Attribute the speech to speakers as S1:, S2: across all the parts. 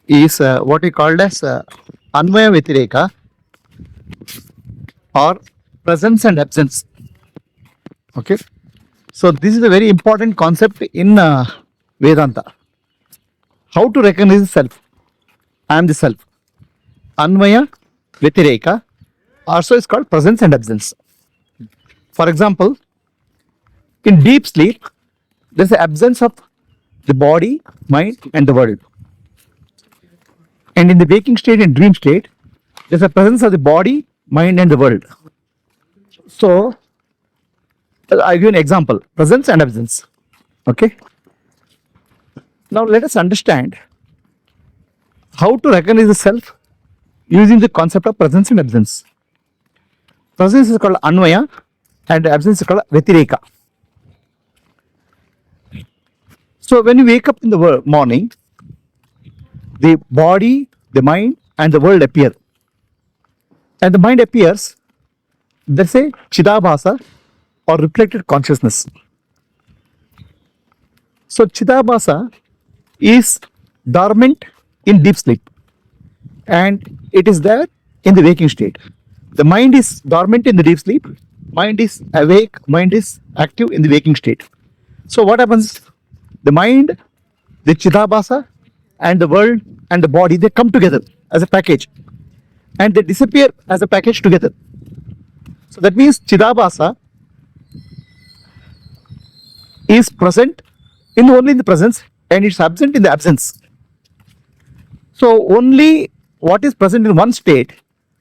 S1: is what we called as Anvaya Vyatireka, or presence and absence. Okay, so this is a very important concept in Vedanta. How to recognize the self? I am the self. Anvaya Vyatireka also is called presence and absence. For example, in deep sleep, there is the absence of the body, mind, and the world. And in the waking state and dream state, there is a presence of the body, mind, and the world. So, I give an example: presence and absence. Okay. Now let us understand how to recognize the self using the concept of presence and absence. Presence is called Anvaya and absence is called Vyatireka. So when you wake up in the morning, the body, the mind, and the world appear. And the mind appears, there's a Chidabhasa or reflected consciousness. So Chidabhasa is dormant in deep sleep and it is there in the waking state. The mind is dormant in the deep sleep, mind is awake, mind is active in the waking state. So what happens? The mind, the Chidabhasa, and the world and the body, they come together as a package and they disappear as a package together. So that means Chidabhasa is present only in the presence and it's absent in the absence. So only what is present in one state,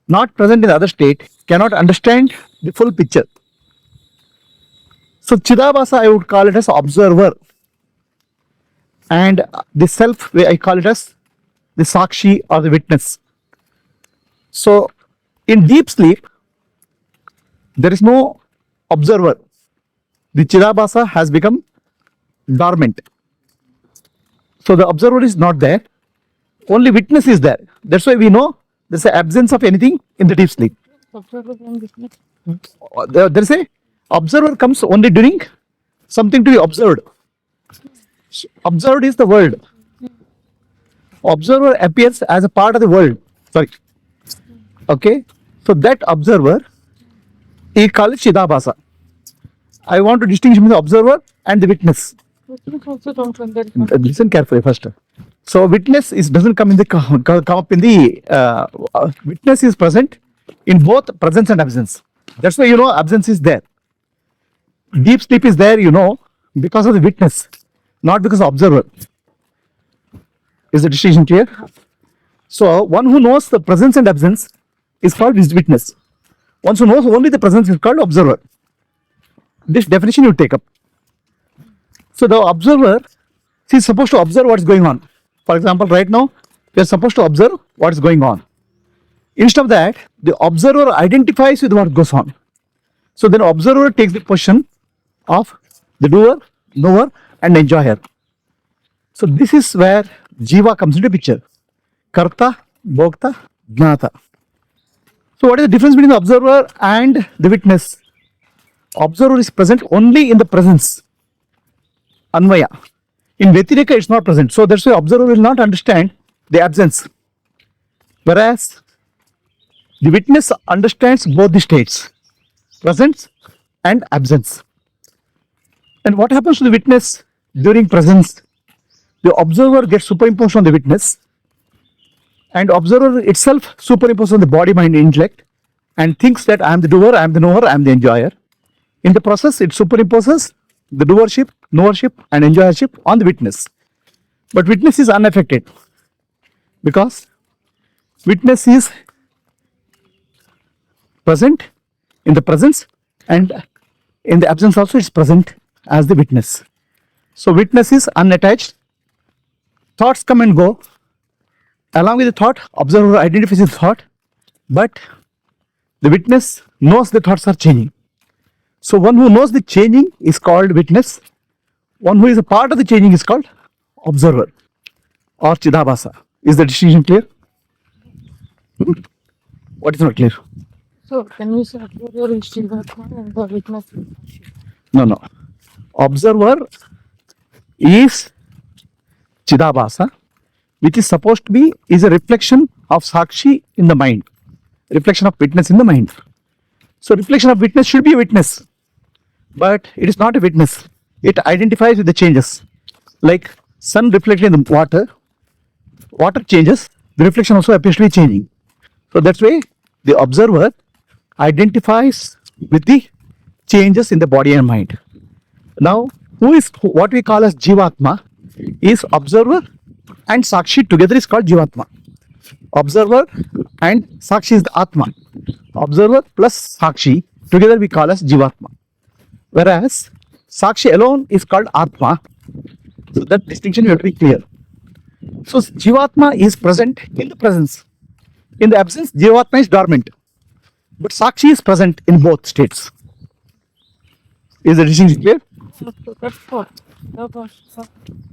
S1: not present in the other state, cannot understand the full picture. So Chidabhasa, I would call it as observer, and the self, I call it as the Sakshi or the witness. So in deep sleep, there is no observer. The Chidabhasa has become dormant. So the observer is not there, only witness is there. That's why we know there's an absence of anything in the deep sleep. There is a observer comes only during something to be observed. Observed is the world. Observer appears as a part of the world. Sorry. Okay. So that observer, he calls it Chidabhasa. I want to distinguish between the observer and the witness. Listen carefully first. So witness doesn't come up in the witness is present in both presence and absence. That's why absence is there. Deep sleep is there, because of the witness, not because of observer. Is the distinction clear? So one who knows the presence and absence is called his witness. One who knows only the presence is called observer. This definition you take up. So the observer is supposed to observe what is going on. For example, right now we are supposed to observe what is going on. Instead of that, the observer identifies with what goes on. So then observer takes the position of the doer, knower, and enjoyer. So this is where Jiva comes into picture. Karta, Bhokta, Jnata. So what is the difference between the observer and the witness? Observer is present only in the presence. Anvaya. In Vyatireka it's not present. So that's why observer will not understand the absence. Whereas the witness understands both the states, presence and absence. And what happens to the witness during presence? The observer gets superimposed on the witness, and observer itself superimposed on the body, mind, intellect, and thinks that I am the doer, I am the knower, I am the enjoyer. In the process, it superimposes the doership, knowership, and enjoyership on the witness. But witness is unaffected because witness is present in the presence, and in the absence also it's present as the witness. So witness is unattached. Thoughts come and go. Along with the thought, observer identifies with thought, but the witness knows the thoughts are changing. So one who knows the changing is called witness. One who is a part of the changing is called observer or Chidabhasa. Is the distinction clear? What is not clear?
S2: So can we say observer is Atma and the witness?
S1: No. Observer is Chidabhasa. which is supposed to be, is a reflection of Sakshi in the mind, reflection of witness in the mind. So reflection of witness should be a witness, but it is not a witness. It identifies with the changes. Like sun reflecting in the water changes, the reflection also appears to be changing. So that's why the observer identifies with the changes in the body and mind. Now, what we call as Jivatma is observer and Sakshi together is called Jivatma. Observer and Sakshi is the Atma. Observer plus Sakshi together we call as Jivatma. Whereas Sakshi alone is called Atma. So that distinction you have to be clear. So Jivatma is present in the presence. In the absence, Jivatma is dormant. But Sakshi is present in both states. Is the distinction clear?
S2: That's what.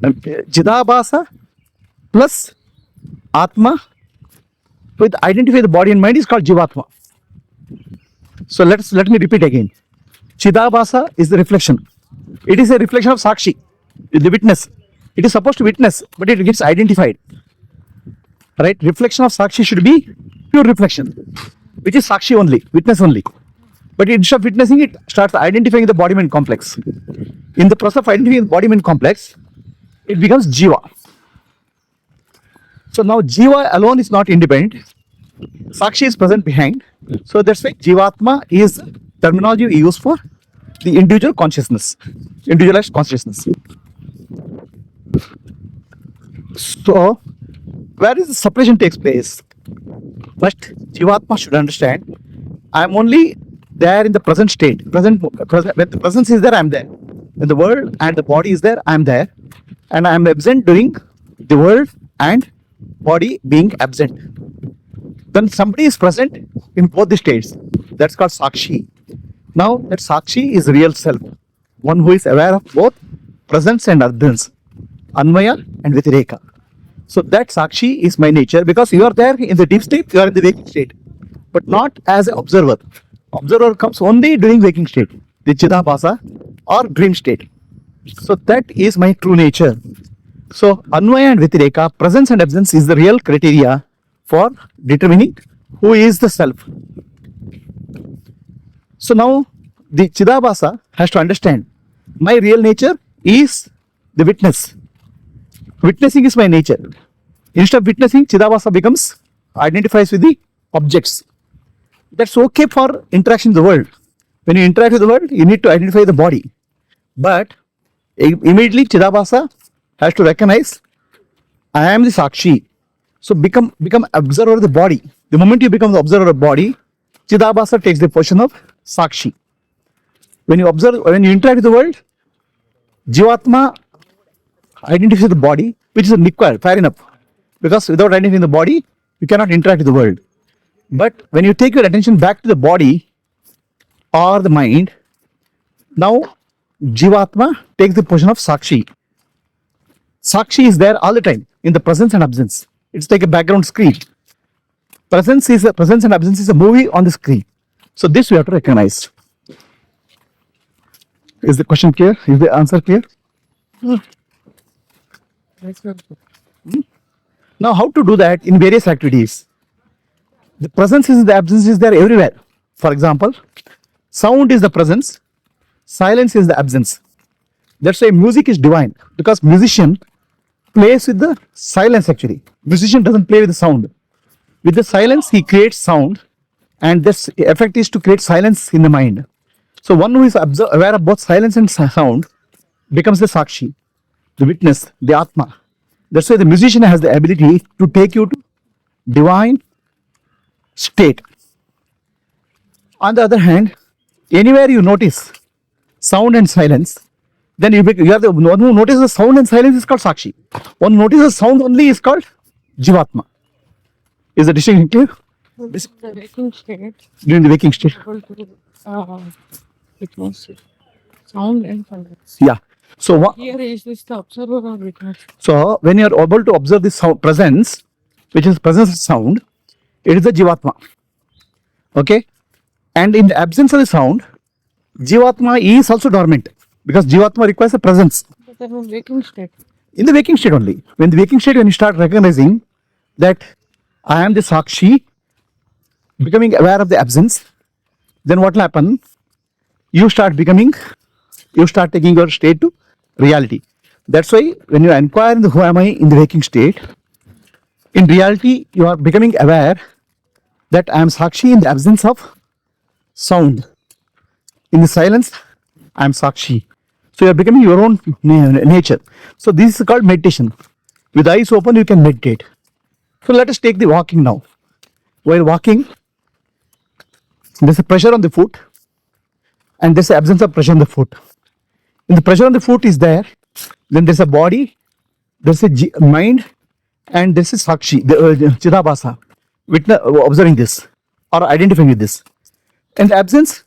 S1: Chidabhasa plus Atma with identify the body and mind is called Jivatma. So let me repeat again. Chidabhasa is the reflection. It is a reflection of Sakshi, the witness. It is supposed to witness, but it gets identified. Right? Reflection of Sakshi should be pure reflection, which is Sakshi only, witness only. But instead of witnessing, it starts identifying the body-mind complex. In the process of identifying the body-mind complex, it becomes Jiva. So now Jiva alone is not independent. Sakshi is present behind. So that's why Jivatma is the terminology we use for the individual consciousness, individualized consciousness. So where is the separation takes place? First, Jivatma should understand I am only there in the present state. When the presence is there, I am there. When the world and the body is there, I am there. And I am absent during the world and body being absent. Then somebody is present in both the states. That's called Sakshi. Now that Sakshi is real self. One who is aware of both presence and absence. Anvaya and Vyatireka. So that Sakshi is my nature because you are there in the deep state, you are in the waking state. But not as an observer. Observer comes only during waking state, the Chidabhasa or dream state. So that is my true nature. So Anvaya and Vyatireka, presence and absence is the real criteria for determining who is the self. So now the Chidabhasa has to understand my real nature is the witness. Witnessing is my nature. Instead of witnessing, Chidabhasa identifies with the objects. That's okay for interaction with the world. When you interact with the world, you need to identify the body. But immediately Chidabhasa has to recognize I am the Sakshi. So become observer of the body. The moment you become the observer of the body, Chidabhasa takes the position of Sakshi. When you interact with the world, Jivatma identifies the body, which is required, fair enough. Because without identifying the body, you cannot interact with the world. But when you take your attention back to the body or the mind, now Jivatma takes the position of Sakshi. Sakshi is there all the time in the presence and absence. It's like a background screen. Presence and absence is a movie on the screen. So this we have to recognize. Is the question clear? Is the answer clear? Now how to do that in various activities? The presence is the absence is there everywhere. For example, sound is the presence, silence is the absence. That's why music is divine, because musician plays with the silence actually. Musician doesn't play with the sound. With the silence, he creates sound, and this effect is to create silence in the mind. So one who is aware of both silence and sound becomes the Sakshi, the witness, the Atma. That's why the musician has the ability to take you to divine state. On the other hand, anywhere you notice sound and silence, then you are the one who notices the sound and silence is called Sakshi. One who notices sound only is called Jivatma. Is the distinction clear?
S2: The waking state.
S1: During the waking state.
S2: Able to witness sound and silence.
S1: Yeah. So
S2: Here is this the observer or witness.
S1: So when you are able to observe this presence, which is presence of sound, it is the Jivatma. Okay? And in the absence of the sound, Jivatma is also dormant, because Jivatma requires a presence.
S2: But then in waking state.
S1: In the waking state only. When the waking state, when you start recognizing that I am the Sakshi, becoming aware of the absence, then what will happen? You start taking your state to reality. That's why when you inquire in the who am I in the waking state, in reality you are becoming aware that I am Sakshi in the absence of sound. In the silence, I am Sakshi. So you are becoming your own nature. So this is called meditation. With eyes open, you can meditate. So let us take the walking now. While walking, there's a pressure on the foot, and there's an absence of pressure on the foot. When the pressure on the foot is there, then there's a body, there's a mind, and there's a Sakshi, the Chidabhasa, observing this or identifying with this. In the absence,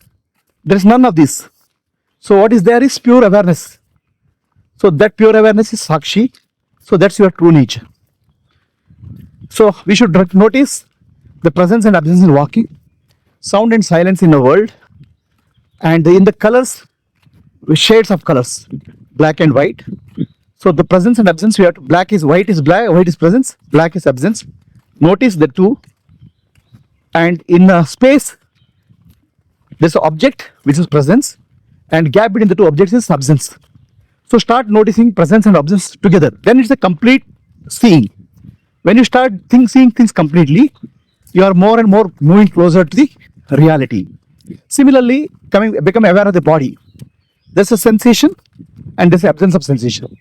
S1: there is none of this. So what is there is pure awareness. So that pure awareness is Sakshi. So that's your true nature. So we should notice the presence and absence in walking, sound and silence in the world, and in the colors, shades of colors, black and white. So the presence and absence, we have to, white is black, white is presence, black is absence. Notice the two. And in space, there's an object which is presence, and gap between the two objects is absence. So start noticing presence and absence together. Then it's a complete seeing. When you start seeing things completely, you are more and more moving closer to the reality. Similarly, become aware of the body. There's a sensation and there's an absence of sensation.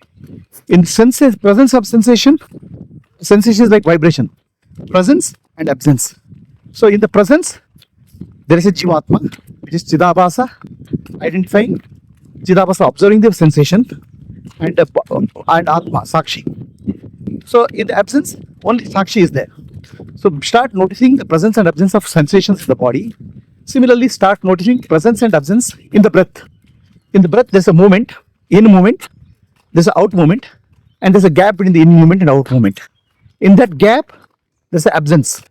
S1: In presence of sensation is like vibration. Presence and absence. So in the presence, there is a Jivatma, which is Chidabhasa, identifying Chidabhasa, observing the sensation, and Atma, Sakshi. So in the absence, only Sakshi is there. So start noticing the presence and absence of sensations in the body. Similarly, start noticing presence and absence in the breath. In the breath, there's a movement, in movement, there's an out movement, and there's a gap between the in movement and out movement. In that gap, there's an absence.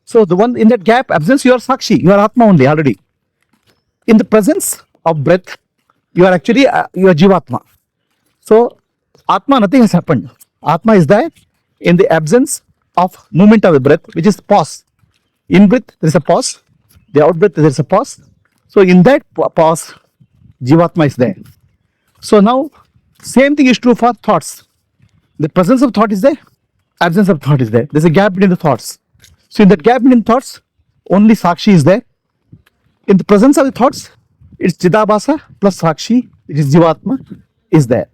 S1: So the one in that gap, absence, you are Sakshi, you are Atma only already. In the presence of breath, you are actually you are Jivatma. So Atma, nothing has happened. Atma is there in the absence of movement of the breath, which is pause. In breath, there is a pause. The out breath, there is a pause. So in that pause, Jivatma is there. So now, same thing is true for thoughts. The presence of thought is there, absence of thought is there. There's a gap between the thoughts. So in that gap between thoughts, only Sakshi is there. In the presence of the thoughts, it's Chidabhasa plus Sakshi, which is Jivatma, is there.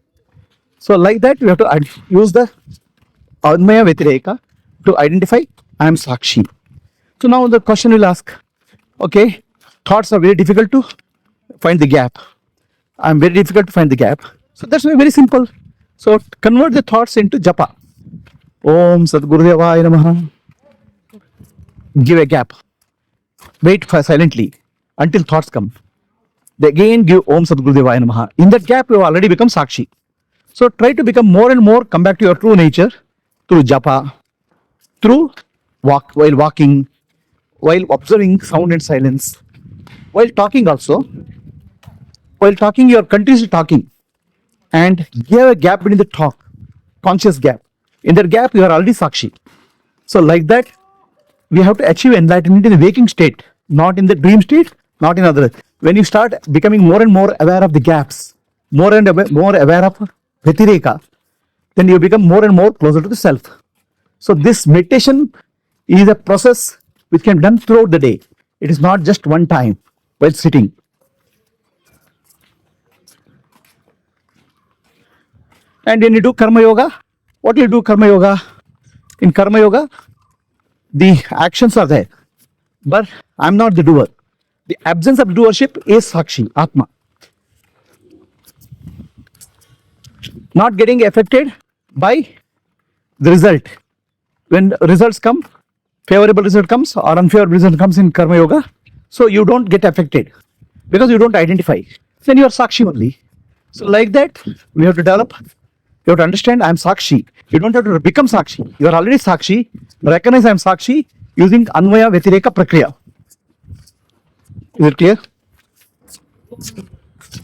S1: So like that, we have to use the Anvaya Vyatireka to identify I am Sakshi. So now the question will ask, okay, thoughts are very difficult to find the gap. I'm very difficult to find the gap. So that's very simple. So convert the thoughts into japa. Om Sadgurudevaya Namaha. Give a gap. Wait for silently until thoughts come. They again give Om Sadgurudevaya Namaha. In that gap, you have already become Sakshi. So try to become more and more, come back to your true nature through japa, through while walking, while observing sound and silence, while talking also. While talking, you are continuously talking, and give a gap between the talk, conscious gap. In that gap, you are already Sakshi. So like that, we have to achieve enlightenment in the waking state, not in the dream state, not in other. When you start becoming more and more aware of the gaps, more and more aware of Vyatireka, then you become more and more closer to the self. So this meditation is a process which can be done throughout the day. It is not just one time while sitting. And when you do Karma Yoga, what do you do Karma Yoga? In Karma Yoga, the actions are there, but I'm not the doer. The absence of doership is Sakshi, Atma. Not getting affected by the result. When results come, favorable result comes or unfavorable result comes in Karma Yoga, so you don't get affected because you don't identify. Then you are Sakshi only. So like that, we have to develop. You have to understand I am Sakshi. You don't have to become Sakshi. You are already Sakshi. Recognize I am Sakshi using Anvaya Vyatireka Prakriya. Is it clear?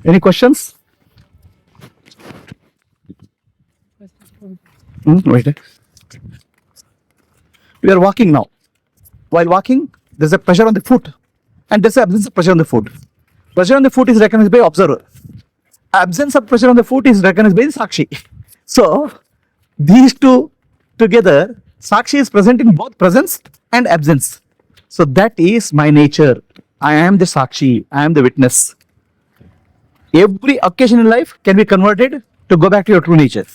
S1: Any questions? Wait. We are walking now. While walking, there's a pressure on the foot, and there's an absence of pressure on the foot. Pressure on the foot is recognized by observer. Absence of pressure on the foot is recognized by the Sakshi. So, these two together, Sakshi is present in both presence and absence. So, that is my nature. I am the Sakshi. I am the witness. Every occasion in life can be converted to go back to your true nature.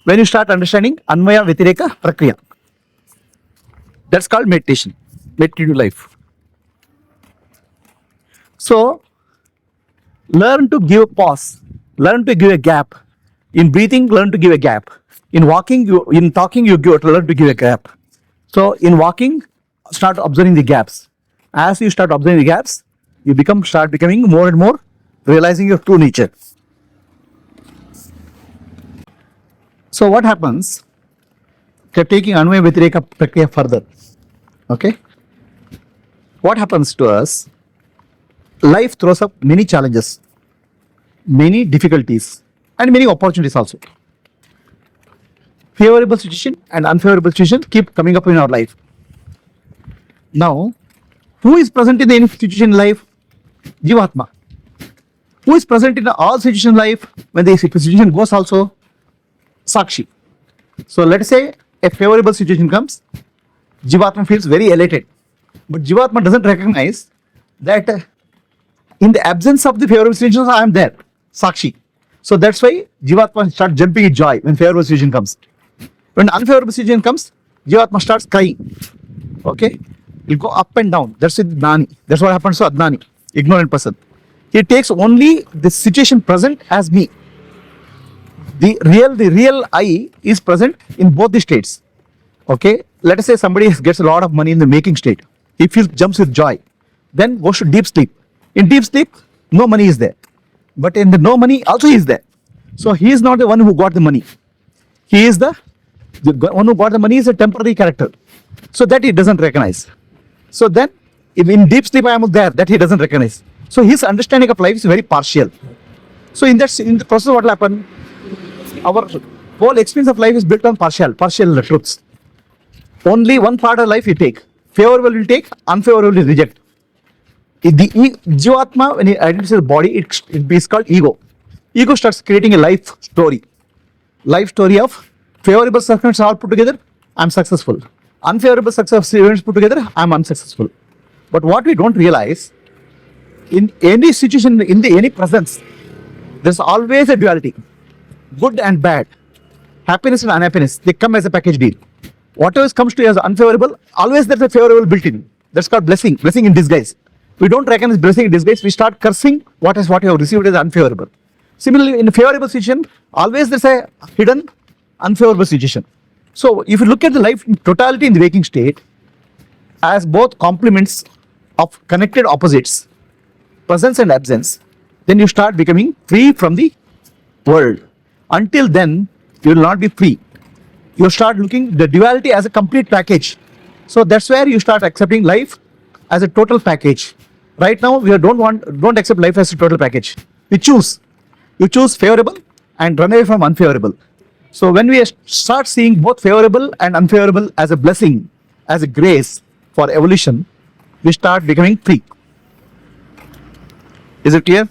S1: When you start understanding Anvaya, Vyatireka, Prakriya. That's called meditation. Meditative life. So, learn to give a pause. Learn to give a gap. In breathing, learn to give a gap. In walking, in talking, learn to give a gap. So, in walking, start observing the gaps. As you start observing the gaps, you start becoming more and more realizing your true nature. So, what happens? Taking Anvaya Vyatireka Prakriya further. Okay? What happens to us? Life throws up many challenges, many difficulties, and many opportunities also. Favorable situation and unfavorable situation keep coming up in our life. Now, who is present in any situation in life? Jivatma. Who is present in all situations in life? When the situation goes also? Sakshi. So, let's say a favorable situation comes, Jivatma feels very elated. But Jivatma doesn't recognize that in the absence of the favorable situations, I am there, Sakshi. So that's why Jivatma starts jumping in joy when favorable situation comes. When unfavorable situation comes, Jivatma starts crying. Okay? He'll go up and down. That's with Gnani. That's what happens to Adnani, ignorant person. He takes only the situation present as me. The real I is present in both the states. Okay? Let us say somebody gets a lot of money in the making state. He jumps with joy. Then goes to deep sleep. In deep sleep, no money is there. But in the no money, also he is there. So he is not the one who got the money. He is the one who got the money is a temporary character. So that he doesn't recognize. So then, if in deep sleep I am there, that he doesn't recognize. So his understanding of life is very partial. So in the process, what will happen? Our whole experience of life is built on partial truths. Only one part of life you take. Favorable will take, unfavorable will reject. The Jivatma, when he identifies the body, it is called ego. Ego starts creating a life story. Life story of favorable circumstances all put together, I am successful. Unfavorable success events put together, I am unsuccessful. But what we don't realize, in any situation, in any presence, there's always a duality. Good and bad. Happiness and unhappiness, they come as a package deal. Whatever comes to you as unfavorable, always there's a favorable built in. That's called blessing in disguise. We don't recognize blessing in disguise, we start cursing what you have received as unfavorable. Similarly, in a favorable situation, always there's a hidden unfavorable situation. So, if you look at the life in totality in the waking state, as both complements of connected opposites, presence and absence, then you start becoming free from the world. Until then, you will not be free. You start looking the duality as a complete package. So that's where you start accepting life as a total package. Right now, we don't accept life as a total package. We choose. You choose favorable and run away from unfavorable. So when we start seeing both favorable and unfavorable as a blessing, as a grace for evolution, we start becoming free. Is it clear?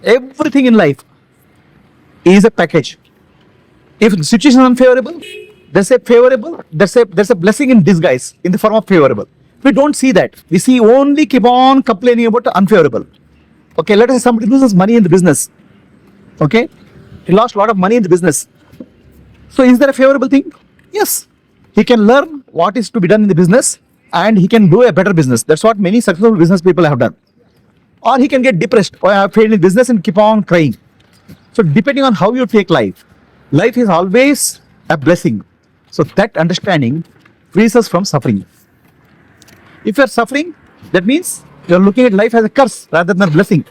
S1: Everything in life is a package. If the situation is unfavorable, there's a blessing in disguise in the form of favorable. We don't see that. We see only keep on complaining about the unfavorable. Okay, let us say somebody loses money in the business. Okay, he lost a lot of money in the business. So is there a favorable thing? Yes. He can learn what is to be done in the business and he can do a better business. That's what many successful business people have done. Or he can get depressed. Oh, I have failed in business and keep on crying. So depending on how you take life, life is always a blessing. So that understanding frees us from suffering. If you are suffering, that means you are looking at life as a curse rather than a blessing.